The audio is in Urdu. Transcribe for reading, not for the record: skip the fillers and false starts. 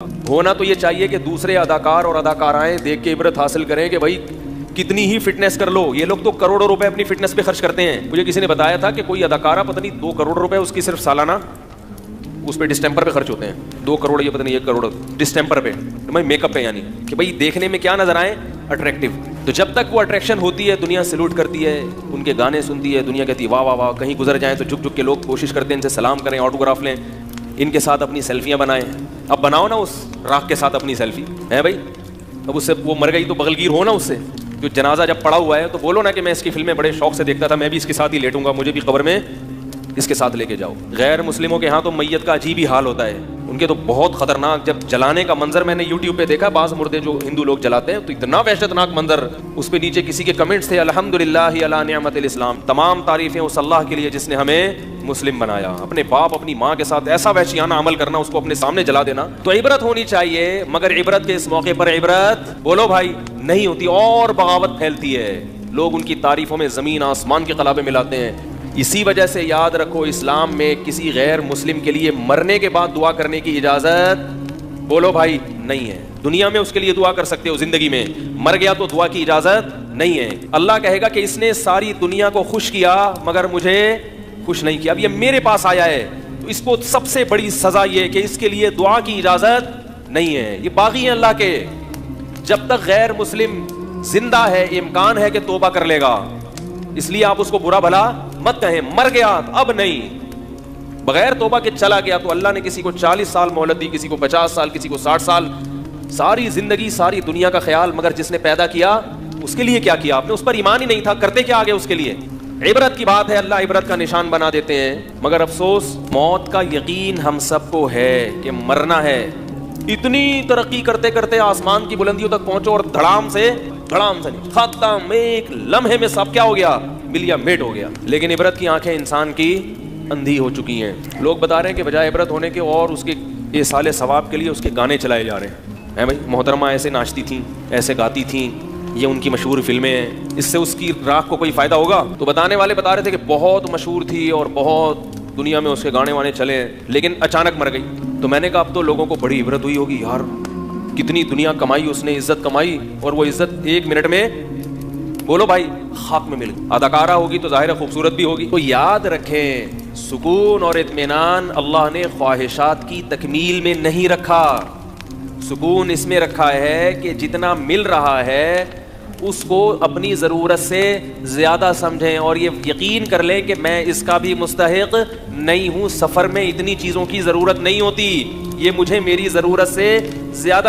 ہونا تو یہ چاہیے کہ دوسرے اداکار اور اداکارائیں دیکھ کے عبرت حاصل کریں کہ بھائی کتنی ہی فٹنس کر لو. یہ لوگ تو کروڑوں روپے اپنی فٹنس پہ خرچ کرتے ہیں. مجھے کسی نے بتایا تھا کہ کوئی اداکارہ پتہ نہیں 2 کروڑ روپے اس کی صرف سالانہ اس پہ ڈسٹمپر پہ خرچ ہوتے ہیں. 2 کروڑ یا پتہ نہیں 1 کروڑ ڈسٹمپر پہ, میک اپ پہ, یعنی کہ بھائی دیکھنے میں کیا نظر آئے, اٹریکٹیو. تو جب تک وہ اٹریکشن ہوتی ہے دنیا سلوٹ کرتی ہے, ان کے گانے سنتی ہے, دنیا کہتی ہے واہ واہ واہ. کہیں گزر جائیں تو جھک جھک کے لوگ کوشش کرتے ہیں ان سے سلام کریں, آٹوگراف لیں, ان کے ساتھ اپنی سیلفیاں بنائیں. اب بناؤ نا اس راکھ کے ساتھ اپنی سیلفی ہے بھائی. اب اس سے وہ مر گئی تو بغلگیر ہو نا اس سے. جو جنازہ جب پڑا ہوا ہے تو بولو نا کہ میں اس کی فلمیں بڑے شوق سے دیکھتا تھا, میں بھی اس کے ساتھ ہی لیٹوں گا, مجھے بھی قبر میں اس کے ساتھ لے کے جاؤ. غیر مسلموں کے ہاں تو میت کا عجیب ہی حال ہوتا ہے. ان کے تو بہت خطرناک, جب جلانے کا منظر میں نے یوٹیوب پہ دیکھا, بعض مردے جو ہندو لوگ جلاتے ہیں تو اتنا وحشتناک منظر. اس پہ نیچے کسی کے کمنٹس تھے, الحمدللہ علی نعمت الاسلام, تمام تعریفیں اس اللہ کے لیے جس نے ہمیں مسلم بنایا. اپنے باپ اپنی ماں کے ساتھ ایسا وحشیانہ عمل کرنا, اس کو اپنے سامنے جلا دینا. تو عبرت ہونی چاہیے, مگر عبرت کے اس موقع پر عبرت بولو بھائی نہیں ہوتی, اور بغاوت پھیلتی ہے. لوگ ان کی تعریفوں میں زمین آسمان کے قلابے ملاتے ہیں. اسی وجہ سے یاد رکھو, اسلام میں کسی غیر مسلم کے لیے مرنے کے بعد دعا کرنے کی اجازت بولو بھائی نہیں ہے. دنیا میں اس کے لیے دعا کر سکتے ہو, زندگی میں مر گیا تو دعا کی اجازت نہیں ہے. اللہ کہے گا کہ اس نے ساری دنیا کو خوش کیا مگر مجھے خوش نہیں کیا. اب یہ میرے پاس آیا ہے تو اس کو سب سے بڑی سزا یہ کہ اس کے لیے دعا کی اجازت نہیں ہے. یہ باغی ہیں اللہ کے. جب تک غیر مسلم زندہ ہے امکان ہے کہ توبہ کر لے گا, اس لیے آپ اس کو برا بھلا مت کہیں. مر گیا اب نہیں, بغیر توبہ کے چلا گیا تو اللہ نے کسی کو 40 سال مہلت دی, کسی کو 50 سال, کسی کو 60 سال. ساری زندگی ساری دنیا کا خیال, مگر جس نے پیدا کیا اس کے لیے کیا کیا آپ نے؟ اس پر ایمان ہی نہیں تھا, کرتے کیا آگے اس کے لیے؟ عبرت کی بات ہے, اللہ عبرت کا نشان بنا دیتے ہیں. مگر افسوس موت کا یقین ہم سب کو ہے کہ مرنا ہے. اتنی ترقی کرتے کرتے آسمان کی بلندیوں تک پہنچو اور دھڑام سے نہیں, ختم, ایک لمحے میں سب کیا ہو گیا, ملیا میٹ ہو گیا. لیکن عبرت کی آنکھیں انسان کی اندھی ہو چکی ہیں. لوگ بتا رہے ہیں کہ بجائے عبرت ہونے کے اور اس کے ایصال ثواب کے لیے اس کے گانے چلائے جا رہے ہیں. بھائی محترمہ ایسے ناچتی تھیں, ایسے گاتی تھیں, یہ ان کی مشہور فلمیں ہیں, اس سے اس کی راکھ کو کوئی فائدہ ہوگا؟ تو بتانے والے بتا رہے تھے کہ بہت مشہور تھی اور بہت دنیا میں اس کے گانے وانے چلے, لیکن اچانک مر گئی. تو میں نے کہا اب تو لوگوں کو بڑی عبرت ہوئی ہوگی, یار کتنی دنیا کمائی اس نے, عزت کمائی, اور وہ عزت 1 منٹ میں بولو بھائی خاک میں مل گئی. اداکارہ ہوگی تو ظاہر ہے خوبصورت بھی ہوگی. تو یاد رکھیں, سکون اور اطمینان اللہ نے خواہشات کی تکمیل میں نہیں رکھا. سکون اس میں رکھا ہے کہ جتنا مل رہا ہے اس کو اپنی ضرورت سے زیادہ سمجھیں, اور یہ یقین کر لیں کہ میں اس کا بھی مستحق نہیں ہوں. سفر میں اتنی چیزوں کی ضرورت نہیں ہوتی, یہ مجھے میری ضرورت سے زیادہ